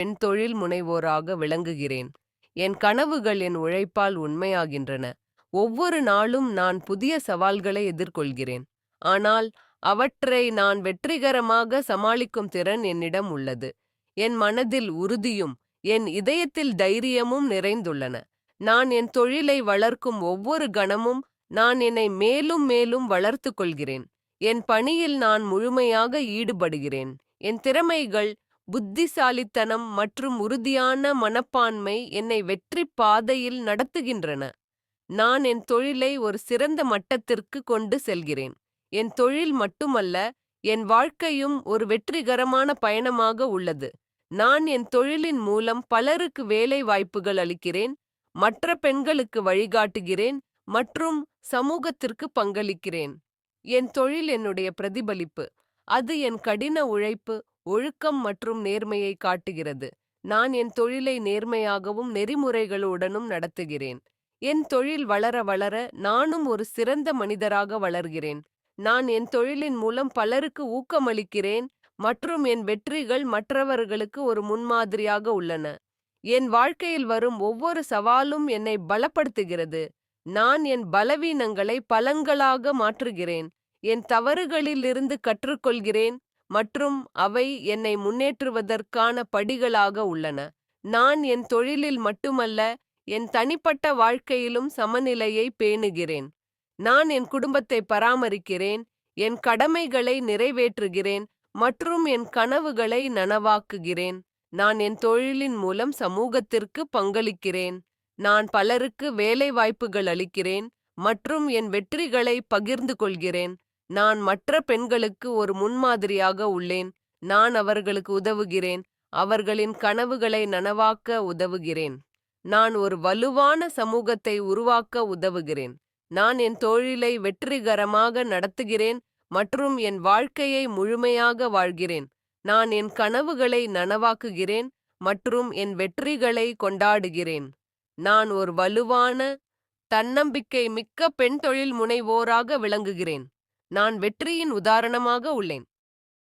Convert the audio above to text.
பெண் தொழில் முனைவோராக விளங்குகிறேன். என் கனவுகள் என் உழைப்பால் உண்மையாகின்றன. ஒவ்வொரு நாளும் நான் புதிய சவால்களை எதிர்கொள்கிறேன். ஆனால் அவற்றை நான் வெற்றிகரமாக சமாளிக்கும் திறன் என்னிடம் உள்ளது. என் மனதில் உறுதியும் என் இதயத்தில் தைரியமும் நிறைந்துள்ளன. நான் என் தொழிலை வளர்க்கும் ஒவ்வொரு கணமும் நான் என்னை மேலும் மேலும் வளர்த்துக் கொள்கிறேன். என் பணியில் நான் முழுமையாக ஈடுபடுகிறேன். என் திறமைகள், புத்திசாலித்தனம் மற்றும் உறுதியான மனப்பான்மை என்னை வெற்றி பாதையில் நடத்துகின்றன. நான் என் தொழிலை ஒரு சிறந்த மட்டத்திற்கு கொண்டு செல்கிறேன். என் தொழில் மட்டுமல்ல, என் வாழ்க்கையும் ஒரு வெற்றிகரமான பயணமாக உள்ளது. நான் என் தொழிலின் மூலம் பலருக்கு வேலை வாய்ப்புகள் அளிக்கிறேன், மற்ற பெண்களுக்கு வழிகாட்டுகிறேன் மற்றும் சமூகத்திற்கு பங்களிக்கிறேன். என் தொழில் என்னுடைய பிரதிபலிப்பு. அது என் கடின உழைப்பு, ஒழுக்கம் மற்றும் நேர்மையை காட்டுகிறது. நான் என் தொழிலை நேர்மையாகவும் நெறிமுறைகளுடனும் நடத்துகிறேன். என் தொழில் வளர வளர நானும் ஒரு சிறந்த மனிதராக வளர்கிறேன். நான் என் தொழிலின் மூலம் பலருக்கு ஊக்கமளிக்கிறேன் மற்றும் என் வெற்றிகள் மற்றவர்களுக்கு ஒரு முன்மாதிரியாக உள்ளன. என் வாழ்க்கையில் வரும் ஒவ்வொரு சவாலும் என்னை பலப்படுத்துகிறது. நான் என் பலவீனங்களை பலங்களாக மாற்றுகிறேன். என் தவறுகளிலிருந்து கற்றுக்கொள்கிறேன் மற்றும் அவை என்னை முன்னேற்றுவதற்கான படிகளாக உள்ளன. நான் என் தொழிலில் மட்டுமல்ல, என் தனிப்பட்ட வாழ்க்கையிலும் சமநிலையை பேணுகிறேன். நான் என் குடும்பத்தை பராமரிக்கிறேன், என் கடமைகளை நிறைவேற்றுகிறேன் மற்றும் என் கனவுகளை நனவாக்குகிறேன். நான் என் தொழிலின் மூலம் சமூகத்திற்கு பங்களிக்கிறேன். நான் பலருக்கு வேலை வாய்ப்புகள் அளிக்கிறேன் மற்றும் என் வெற்றிகளை பகிர்ந்து கொள்கிறேன். நான் மற்ற பெண்களுக்கு ஒரு முன்மாதிரியாக உள்ளேன். நான் அவர்களுக்கு உதவுகிறேன், அவர்களின் கனவுகளை நனவாக்க உதவுகிறேன். நான் ஒரு வலுவான சமூகத்தை உருவாக்க உதவுகிறேன். நான் என் தொழிலை வெற்றிகரமாக நடத்துகிறேன் மற்றும் என் வாழ்க்கையை முழுமையாக வாழ்கிறேன். நான் என் கனவுகளை நனவாக்குகிறேன் மற்றும் என் வெற்றிகளை கொண்டாடுகிறேன். நான் ஒரு வலுவான, தன்னம்பிக்கை மிக்க பெண் தொழில் முனைவோராக விளங்குகிறேன். நான் வெற்றியின் உதாரணமாக உள்ளேன்.